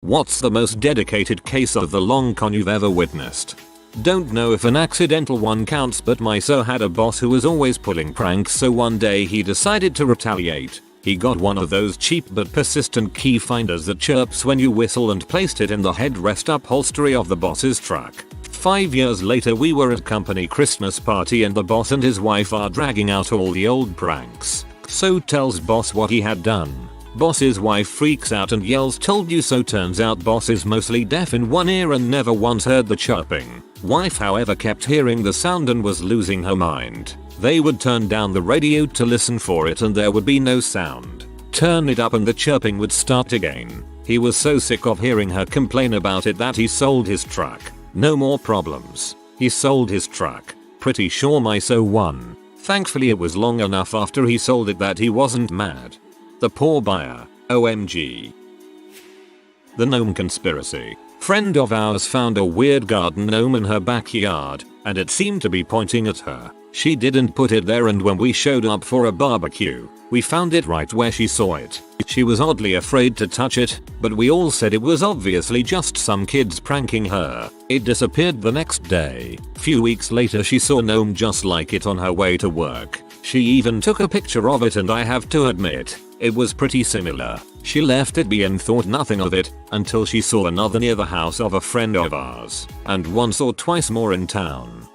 What's the most dedicated case of the long con you've ever witnessed? Don't know if an accidental one counts, but my so had a boss who was always pulling pranks, so one day he decided to retaliate. He got one of those cheap but persistent key finders that chirps when you whistle and placed it in the headrest upholstery of the boss's truck. 5 years later we were at company Christmas party and the boss and his wife are dragging out all the old pranks. So tells boss what he had done. Boss's wife freaks out and yells told you so. Turns out boss is mostly deaf in one ear and never once heard the chirping. Wife however kept hearing the sound and was losing her mind. They would turn down the radio to listen for it and there would be no sound. Turn it up and the chirping would start again. He was so sick of hearing her complain about it that he sold his truck. No more problems. He sold his truck. Pretty sure my so won. Thankfully it was long enough after he sold it that he wasn't mad. The poor buyer. OMG. The gnome conspiracy. Friend of ours found a weird garden gnome in her backyard, and it seemed to be pointing at her. She didn't put it there, and when we showed up for a barbecue, we found it right where she saw it. She was oddly afraid to touch it, but we all said it was obviously just some kids pranking her. It disappeared the next day. Few weeks later she saw a gnome just like it on her way to work. She even took a picture of it and I have to admit, it was pretty similar. She left it be and thought nothing of it until she saw another near the house of a friend of ours, and once or twice more in town.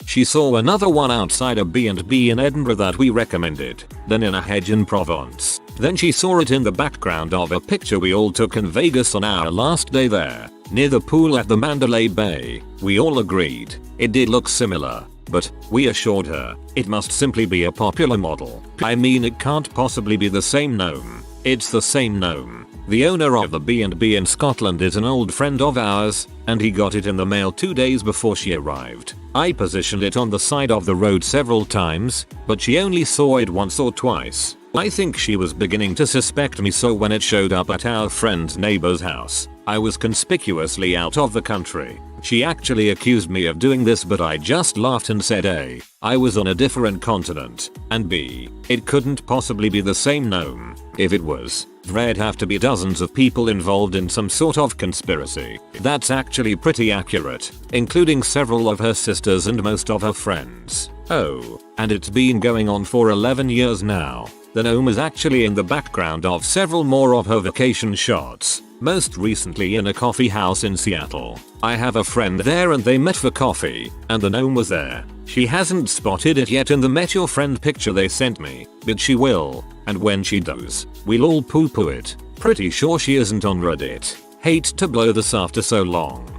She saw another one outside a B&B in Edinburgh that we recommended, then in a hedge in Provence. Then she saw it in the background of a picture we all took in Vegas on our last day there, near the pool at the Mandalay Bay. We all agreed it did look similar, but we assured her it must simply be a popular model. I mean, it can't possibly be the same gnome. It's the same gnome. The owner of the B&B in Scotland is an old friend of ours, and he got it in the mail 2 days before she arrived. I positioned it on the side of the road several times, but she only saw it once or twice. I think she was beginning to suspect me, so when it showed up at our friend's neighbor's house, I was conspicuously out of the country. She actually accused me of doing this, but I just laughed and said A, I was on a different continent, and B, it couldn't possibly be the same gnome. If it was, there'd have to be dozens of people involved in some sort of conspiracy. That's actually pretty accurate, including several of her sisters and most of her friends. Oh, and it's been going on for 11 years now. The gnome is actually in the background of several more of her vacation shots, most recently in a coffee house in Seattle. I have a friend there and they met for coffee, and the gnome was there. She hasn't spotted it yet in the met your friend picture they sent me, but she will, and when she does, we'll all poo-poo it. Pretty sure she isn't on Reddit. Hate to blow this after so long.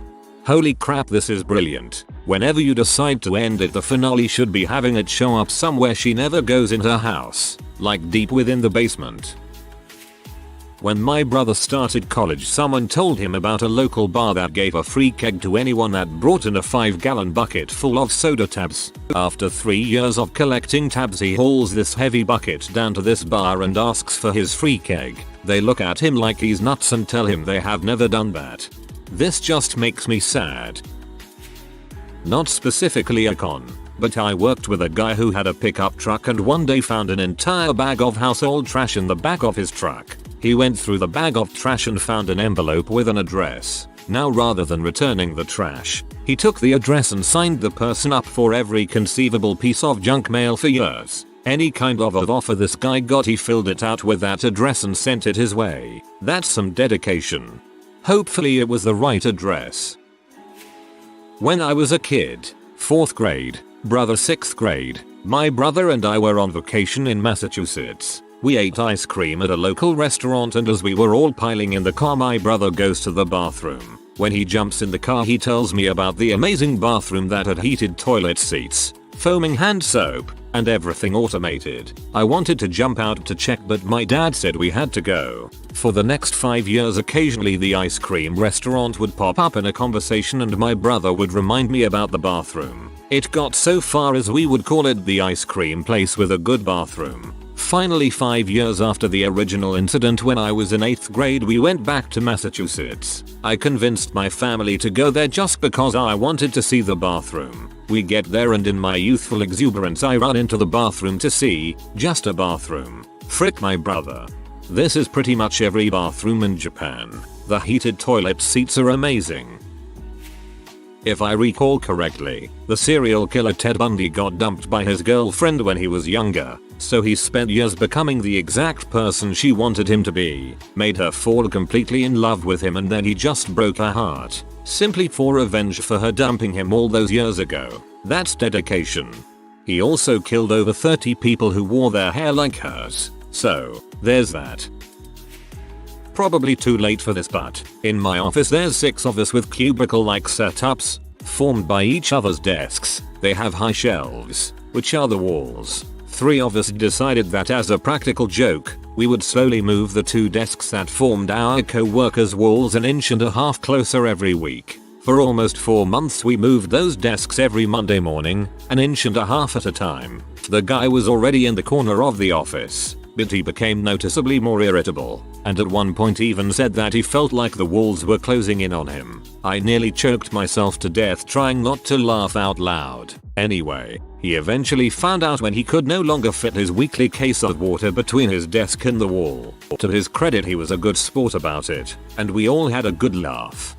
Holy crap, this is brilliant. Whenever you decide to end it, the finale should be having it show up somewhere she never goes in her house, like deep within the basement. When my brother started college, someone told him about a local bar that gave a free keg to anyone that brought in a 5-gallon bucket full of soda tabs. After 3 years of collecting tabs, he hauls this heavy bucket down to this bar and asks for his free keg. They look at him like he's nuts and tell him they have never done that. This just makes me sad. Not specifically a con, but I worked with a guy who had a pickup truck and one day found an entire bag of household trash in the back of his truck. He went through the bag of trash and found an envelope with an address. Now, rather than returning the trash, he took the address and signed the person up for every conceivable piece of junk mail for years. Any kind of offer this guy got, he filled it out with that address and sent it his way. That's some dedication. Hopefully it was the right address. When I was a kid, 4th grade, brother 6th grade, my brother and I were on vacation in Massachusetts. We ate ice cream at a local restaurant, and as we were all piling in the car, my brother goes to the bathroom. When he jumps in the car, he tells me about the amazing bathroom that had heated toilet seats, foaming hand soap, and everything automated. I wanted to jump out to check, but my dad said we had to go. For the next 5 years, occasionally the ice cream restaurant would pop up in a conversation and my brother would remind me about the bathroom. It got so far as we would call it the ice cream place with a good bathroom. Finally, 5 years after the original incident, when I was in 8th grade, we went back to Massachusetts. I convinced my family to go there just because I wanted to see the bathroom. We get there and in my youthful exuberance I run into the bathroom to see just a bathroom. Frick my brother. This is pretty much every bathroom in Japan. The heated toilet seats are amazing. If I recall correctly, the serial killer Ted Bundy got dumped by his girlfriend when he was younger, so he spent years becoming the exact person she wanted him to be, made her fall completely in love with him, and then he just broke her heart, simply for revenge for her dumping him all those years ago. That's dedication. He also killed over 30 people who wore their hair like hers, so there's that. Probably too late for this, but in my office there's 6 of us with cubicle-like setups, formed by each other's desks. They have high shelves, which are the walls. 3 of us decided that as a practical joke, we would slowly move the 2 desks that formed our co-workers' walls an inch and a half closer every week. For almost 4 months we moved those desks every Monday morning, an inch and a half at a time. The guy was already in the corner of the office, but he became noticeably more irritable, and at one point even said that he felt like the walls were closing in on him. I nearly choked myself to death trying not to laugh out loud. Anyway, he eventually found out when he could no longer fit his weekly case of water between his desk and the wall. To his credit, he was a good sport about it, and we all had a good laugh.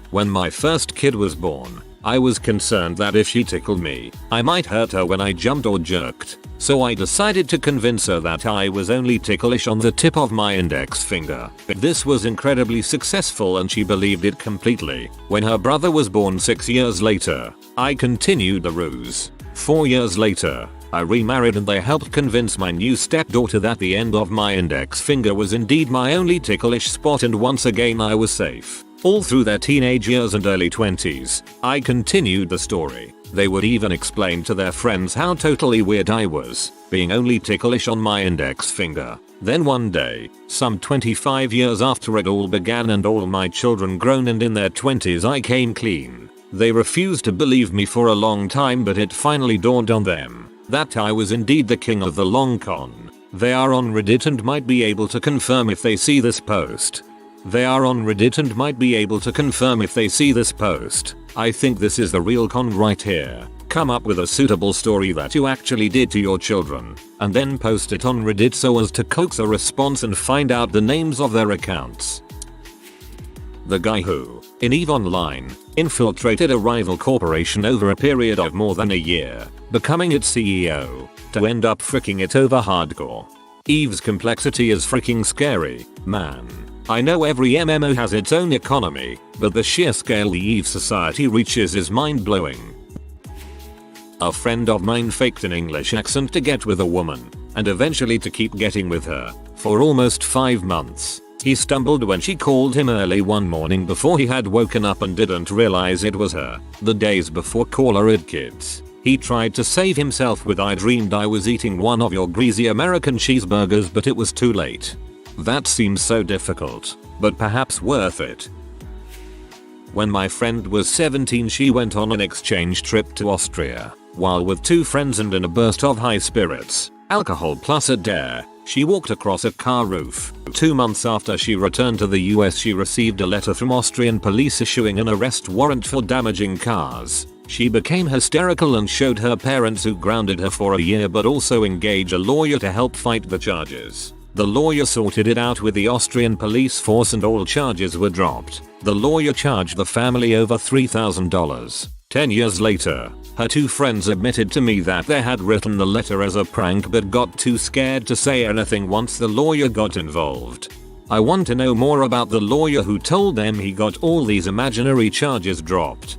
When my first kid was born, I was concerned that if she tickled me, I might hurt her when I jumped or jerked, so I decided to convince her that I was only ticklish on the tip of my index finger. This was incredibly successful and she believed it completely. When her brother was born 6 years later, I continued the ruse. 4 years later, I remarried and they helped convince my new stepdaughter that the end of my index finger was indeed my only ticklish spot, and once again I was safe. All through their teenage years and early 20s, I continued the story. They would even explain to their friends how totally weird I was, being only ticklish on my index finger. Then one day, some 25 years after it all began and all my children grown and in their 20s, I came clean. They refused to believe me for a long time, but it finally dawned on them that I was indeed the king of the long con. They are on Reddit and might be able to confirm if they see this post. I think this is the real con right here. Come up with a suitable story that you actually did to your children, and then post it on Reddit so as to coax a response and find out the names of their accounts. The guy who, in EVE Online, infiltrated a rival corporation over a period of more than a year, becoming its CEO, to end up fricking it over hardcore. EVE's complexity is freaking scary, man. I know every MMO has its own economy, but the sheer scale the EVE society reaches is mind-blowing. A friend of mine faked an English accent to get with a woman, and eventually to keep getting with her, for almost 5 months. He stumbled when she called him early one morning before he had woken up and didn't realize it was her. The days before caller had kids, he tried to save himself with "I dreamed I was eating one of your greasy American cheeseburgers, but it was too late." That seems so difficult, but perhaps worth it. When my friend was 17, she went on an exchange trip to Austria. While with 2 friends and in a burst of high spirits, alcohol plus a dare, she walked across a car roof. 2 months after she returned to the US, she received a letter from Austrian police issuing an arrest warrant for damaging cars. She became hysterical and showed her parents, who grounded her for a year but also engaged a lawyer to help fight the charges. The lawyer sorted it out with the Austrian police force and all charges were dropped. The lawyer charged the family over $3,000. 10 years later, her 2 friends admitted to me that they had written the letter as a prank but got too scared to say anything once the lawyer got involved. I want to know more about the lawyer who told them he got all these imaginary charges dropped.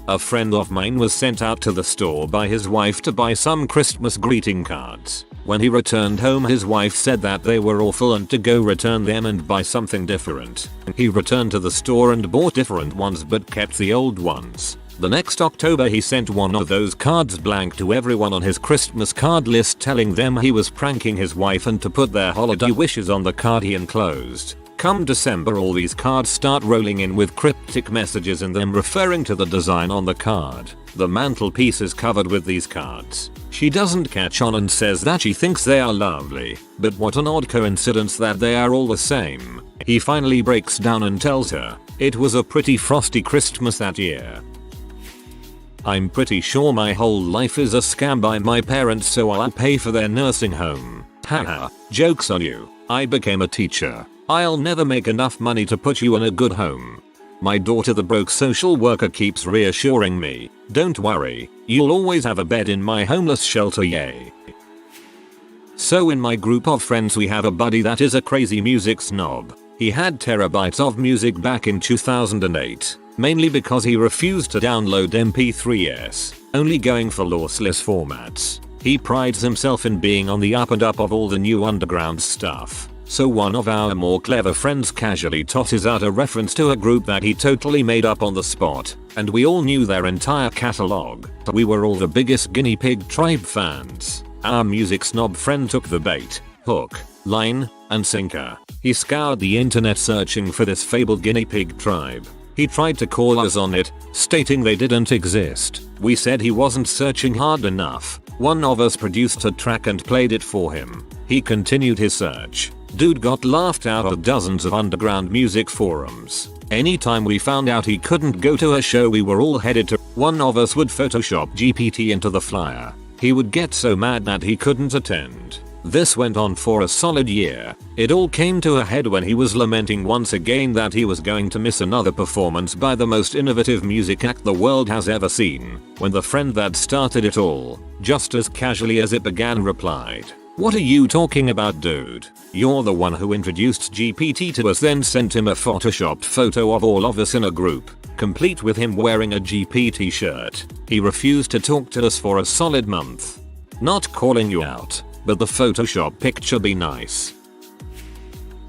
A friend of mine was sent out to the store by his wife to buy some Christmas greeting cards. When he returned home, his wife said that they were awful and to go return them and buy something different. He returned to the store and bought different ones but kept the old ones. The next October he sent one of those cards blank to everyone on his Christmas card list, telling them he was pranking his wife and to put their holiday wishes on the card he enclosed. Come December, all these cards start rolling in with cryptic messages in them referring to the design on the card. The mantelpiece is covered with these cards. She doesn't catch on and says that she thinks they are lovely, but what an odd coincidence that they are all the same. He finally breaks down and tells her it was a pretty frosty Christmas that year. I'm pretty sure my whole life is a scam by my parents, so I'll pay for their nursing home. Haha, joke's on you. I became a teacher. I'll never make enough money to put you in a good home. My daughter, the broke social worker, keeps reassuring me, don't worry, you'll always have a bed in my homeless shelter, yay. So in my group of friends we have a buddy that is a crazy music snob. He had terabytes of music back in 2008, mainly because he refused to download MP3s, only going for lossless formats. He prides himself in being on the up and up of all the new underground stuff. So one of our more clever friends casually tosses out a reference to a group that he totally made up on the spot, and we all knew their entire catalog. We were all the biggest Guinea Pig Tribe fans. Our music snob friend took the bait, hook, line, and sinker. He scoured the internet searching for this fabled Guinea Pig Tribe. He tried to call us on it, stating they didn't exist. We said he wasn't searching hard enough. One of us produced a track and played it for him. He continued his search. Dude got laughed out of dozens of underground music forums. Anytime we found out he couldn't go to a show, we were all headed to. One of us would Photoshop GPT into the flyer. He would get so mad that he couldn't attend. This went on for a solid year. It all came to a head when he was lamenting once again that he was going to miss another performance by the most innovative music act the world has ever seen, when the friend that started it all, just as casually as it began, replied, "What are you talking about, dude? You're the one who introduced GPT to us," then sent him a photoshopped photo of all of us in a group, complete with him wearing a GPT shirt. He refused to talk to us for a solid month. Not calling you out, but the Photoshop picture be nice.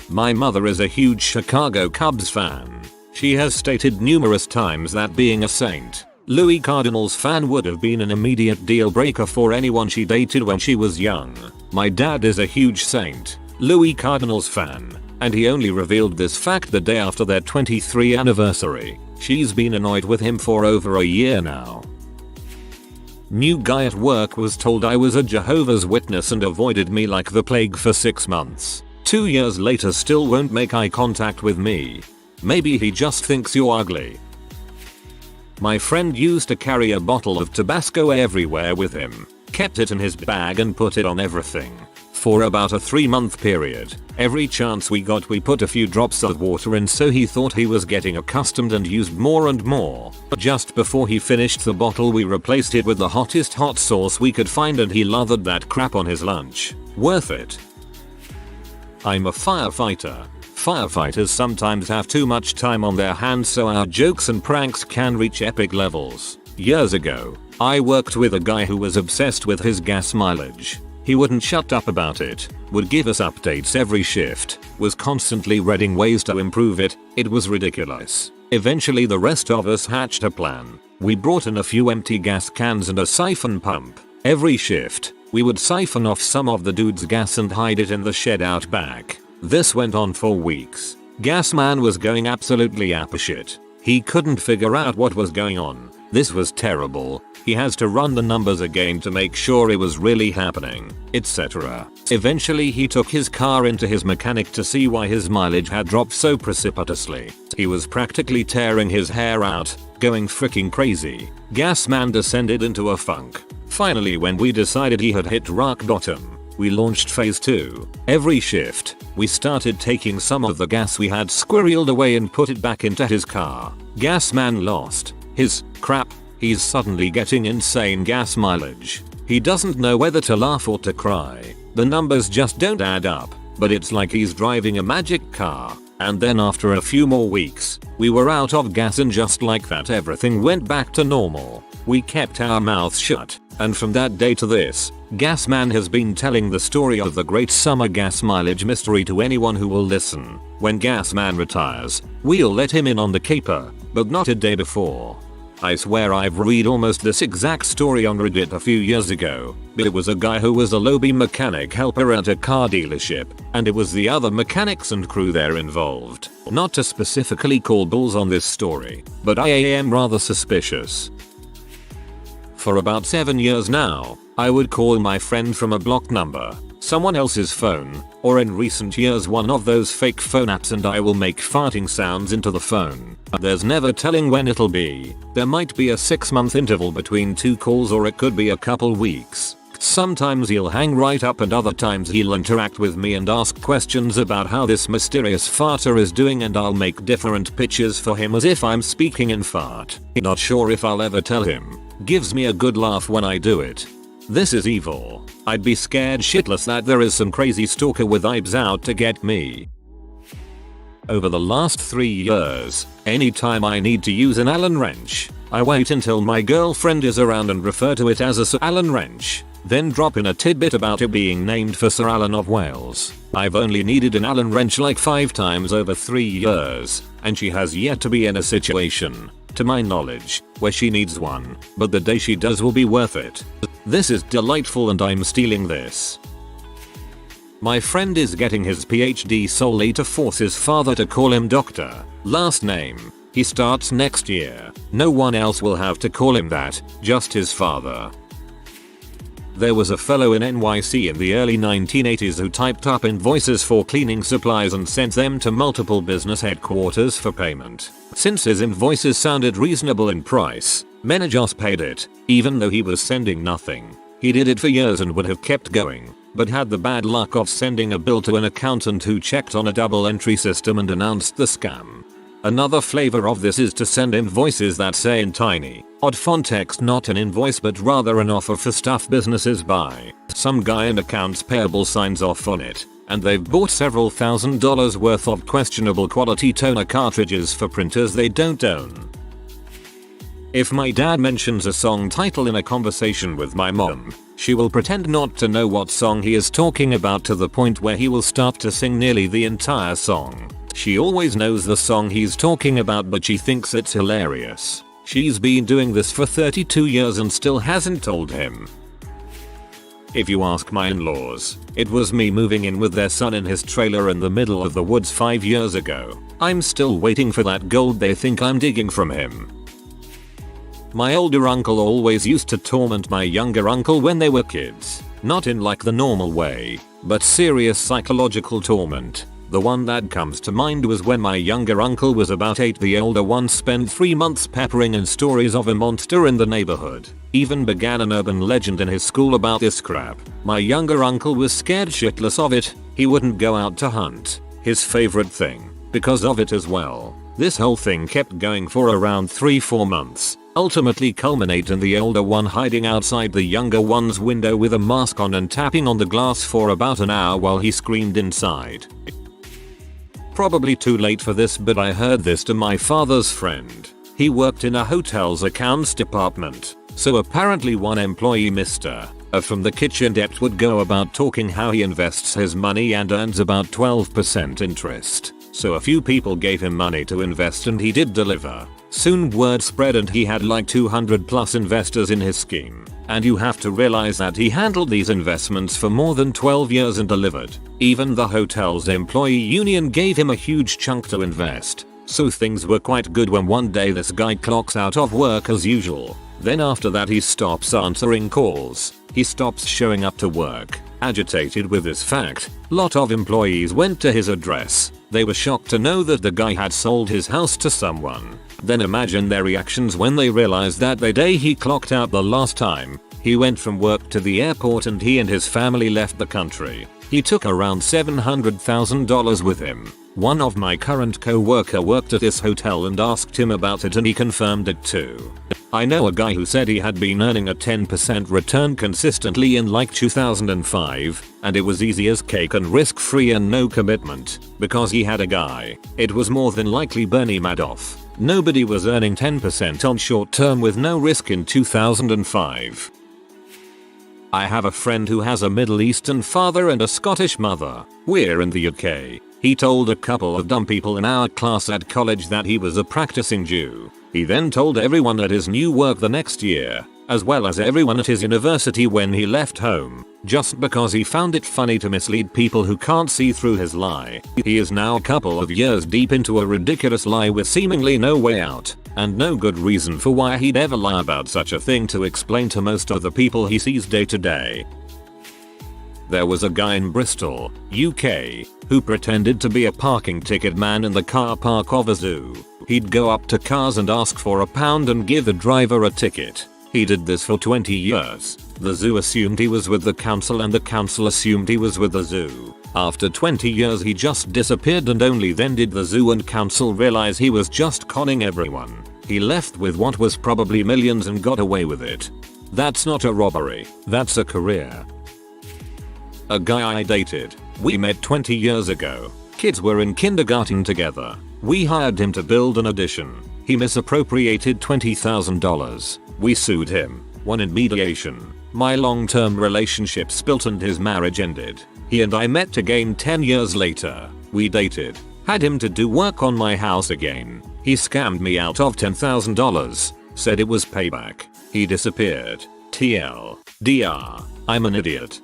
My mother is a huge Chicago Cubs fan. She has stated numerous times that being a St. Louis Cardinals fan would have been an immediate deal breaker for anyone she dated when she was young. My dad is a huge St. Louis Cardinals fan, and he only revealed this fact the day after their 23rd anniversary. She's been annoyed with him for over a year now. New guy at work was told I was a Jehovah's Witness and avoided me like the plague for 6 months. 2 years later still won't make eye contact with me. Maybe he just thinks you're ugly. My friend used to carry a bottle of Tabasco everywhere with him, kept it in his bag and put it on everything. For about a 3-month period, every chance we got we put a few drops of water in, so he thought he was getting accustomed and used more and more. Just before he finished the bottle we replaced it with the hottest hot sauce we could find and he lathered that crap on his lunch. Worth it. I'm a firefighter. Firefighters sometimes have too much time on their hands, so our jokes and pranks can reach epic levels. Years ago, I worked with a guy who was obsessed with his gas mileage. He wouldn't shut up about it, would give us updates every shift, was constantly reading ways to improve it. It was ridiculous. Eventually the rest of us hatched a plan. We brought in a few empty gas cans and a siphon pump. Every shift, we would siphon off some of the dude's gas and hide it in the shed out back. This went on for weeks. Gasman was going absolutely apeshit. He couldn't figure out what was going on. This was terrible. He has to run the numbers again to make sure it was really happening, etc. Eventually he took his car into his mechanic to see why his mileage had dropped so precipitously. He was practically tearing his hair out, going freaking crazy. Gasman descended into a funk. Finally, when we decided he had hit rock bottom, we launched phase 2. Every shift, we started taking some of the gas we had squirreled away and put it back into his car. Gasman lost his crap. He's suddenly getting insane gas mileage. He doesn't know whether to laugh or to cry. The numbers just don't add up, but it's like he's driving a magic car. And then after a few more weeks, we were out of gas, and just like that everything went back to normal. We kept our mouths shut, and from that day to this, Gasman has been telling the story of the great summer gas mileage mystery to anyone who will listen. When Gasman retires, we'll let him in on the caper, but not a day before. I swear I've read almost this exact story on Reddit a few years ago, but it was a guy who was a lobby mechanic helper at a car dealership, and it was the other mechanics and crew there involved. Not to specifically call bulls on this story, but I am rather suspicious. For about 7 years now, I would call my friend from a blocked number, someone else's phone, or in recent years one of those fake phone apps, and I will make farting sounds into the phone. There's never telling when it'll be. There might be a 6-month interval between 2 calls, or it could be a couple weeks. Sometimes he'll hang right up and other times he'll interact with me and ask questions about how this mysterious farter is doing, and I'll make different pitches for him as if I'm speaking in fart. Not sure if I'll ever tell him. Gives me a good laugh when I do it. This is evil. I'd be scared shitless that there is some crazy stalker with vibes out to get me. Over the last 3 years, anytime I need to use an Allen wrench, I wait until my girlfriend is around and refer to it as a Sir Allen wrench. Then drop in a tidbit about it being named for Sir Allen of Wales. I've only needed an Allen wrench like 5 times over 3 years, and she has yet to be in a situation, to my knowledge, where she needs one, but the day she does will be worth it. This is delightful and I'm stealing this. My friend is getting his PhD solely to force his father to call him doctor. Last name. He starts next year. No one else will have to call him that, just his father. There was a fellow in NYC in the early 1980s who typed up invoices for cleaning supplies and sent them to multiple business headquarters for payment. Since his invoices sounded reasonable in price, many just paid it, even though he was sending nothing. He did it for years and would have kept going, but had the bad luck of sending a bill to an accountant who checked on a double entry system and announced the scam. Another flavor of this is to send invoices that say in tiny, odd font text not an invoice but rather an offer for stuff businesses buy. Some guy in accounts payable signs off on it, and they've bought several $1,000s worth of questionable quality toner cartridges for printers they don't own. If my dad mentions a song title in a conversation with my mom, she will pretend not to know what song he is talking about to the point where he will start to sing nearly the entire song. She always knows the song he's talking about but she thinks it's hilarious. She's been doing this for 32 years and still hasn't told him. If you ask my in-laws, it was me moving in with their son in his trailer in the middle of the woods 5 years ago. I'm still waiting for that gold they think I'm digging from him. My older uncle always used to torment my younger uncle when they were kids. Not in like the normal way, but serious psychological torment. The one that comes to mind was when my younger uncle was about 8. The older one spent 3 months peppering in stories of a monster in the neighborhood. Even began an urban legend in his school about this crap. My younger uncle was scared shitless of it. He wouldn't go out to hunt. His favorite thing. Because of it as well. This whole thing kept going for around 3-4 months. Ultimately culminate in the older one hiding outside the younger one's window with a mask on and tapping on the glass for about an hour while he screamed inside. Probably too late for this, but I heard this to my father's friend. He worked in a hotel's accounts department, so apparently one employee, Mr. From the kitchen depth, would go about talking how he invests his money and earns about 12% interest. So a few people gave him money to invest and he did deliver. Soon word spread and he had like 200 plus investors in his scheme. And you have to realize that he handled these investments for more than 12 years and delivered. Even the hotel's employee union gave him a huge chunk to invest. So things were quite good when one day this guy clocks out of work as usual. Then after that he stops answering calls. He stops showing up to work. Agitated with this fact, lot of employees went to his address. They were shocked to know that the guy had sold his house to someone. Then imagine their reactions when they realized that the day he clocked out the last time, he went from work to the airport and he and his family left the country. He took around $700,000 with him. One of my current co-worker worked at this hotel and asked him about it and he confirmed it too. I know a guy who said he had been earning a 10% return consistently in like 2005, and it was easy as cake and risk-free and no commitment, because he had a guy. It was more than likely Bernie Madoff. Nobody was earning 10% on short term with no risk in 2005. I have a friend who has a Middle Eastern father and a Scottish mother. We're in the UK. He told a couple of dumb people in our class at college that he was a practicing Jew. He then told everyone at his new work the next year, as well as everyone at his university when he left home, just because he found it funny to mislead people who can't see through his lie. He is now a couple of years deep into a ridiculous lie with seemingly no way out, and no good reason for why he'd ever lie about such a thing to explain to most of the people he sees day to day. There was a guy in Bristol, UK, who pretended to be a parking ticket man in the car park of a zoo. He'd go up to cars and ask for £1 and give the driver a ticket. He did this for 20 years. The zoo assumed he was with the council and the council assumed he was with the zoo. After 20 years he just disappeared, and only then did the zoo and council realize he was just conning everyone. He left with what was probably millions and got away with it. That's not a robbery, that's a career. A guy I dated. We met 20 years ago. Kids were in kindergarten together. We hired him to build an addition. He misappropriated $20,000. We sued him, won in mediation. My long-term relationship spilt and his marriage ended. He and I met again 10 years later. We dated. Had him to do work on my house again. He scammed me out of $10,000. Said it was payback. He disappeared. TLDR. I'm an idiot.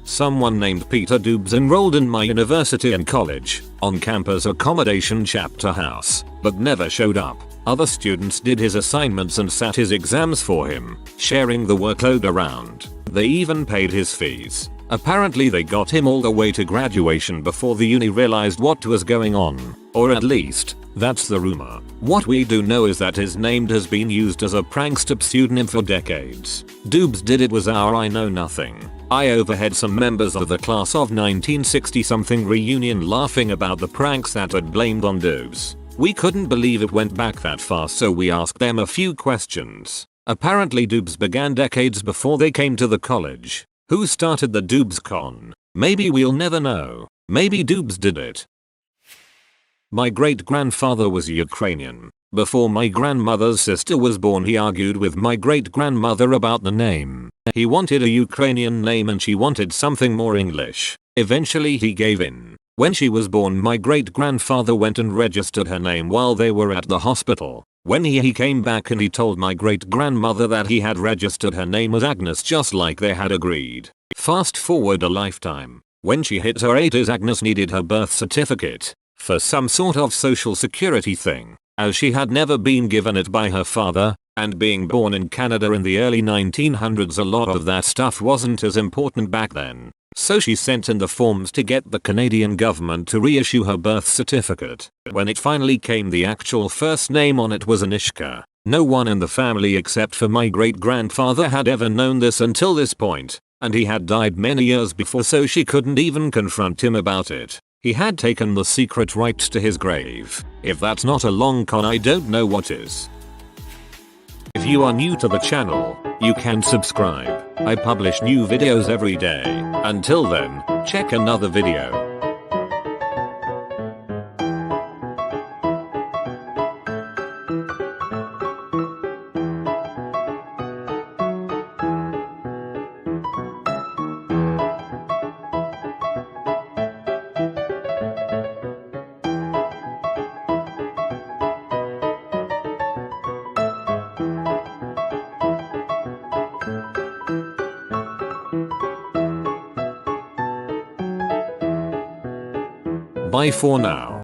Someone named Peter Dubes enrolled in my university and college, on-campus accommodation chapter house, but never showed up. Other students did his assignments and sat his exams for him, sharing the workload around. They even paid his fees. Apparently they got him all the way to graduation before the uni realized what was going on. Or at least, that's the rumor. What we do know is that his name has been used as a prankster pseudonym for decades. Dubes did it was our I know nothing. I overheard some members of the class of 1960 something reunion laughing about the pranks that had blamed on Dubes. We couldn't believe it went back that far, so we asked them a few questions. Apparently Dubes began decades before they came to the college. Who started the Dubes con? Maybe we'll never know. Maybe Dubes did it. My great-grandfather was Ukrainian. Before my grandmother's sister was born, he argued with my great-grandmother about the name. He wanted a Ukrainian name and she wanted something more English. Eventually he gave in. When she was born, my great-grandfather went and registered her name while they were at the hospital. When he came back and he told my great-grandmother that he had registered her name as Agnes just like they had agreed. Fast forward a lifetime. When she hit her 80s, Agnes needed her birth certificate for some sort of social security thing, as she had never been given it by her father, and being born in Canada in the early 1900s, a lot of that stuff wasn't as important back then. So she sent in the forms to get the Canadian government to reissue her birth certificate. When it finally came, the actual first name on it was Anishka. No one in the family except for my great-grandfather had ever known this until this point, and he had died many years before, so she couldn't even confront him about it. He had taken the secret right to his grave. If that's not a long con, I don't know what is. If you are new to the channel, you can subscribe. I publish new videos every day. Until then, check another video. Bye for now.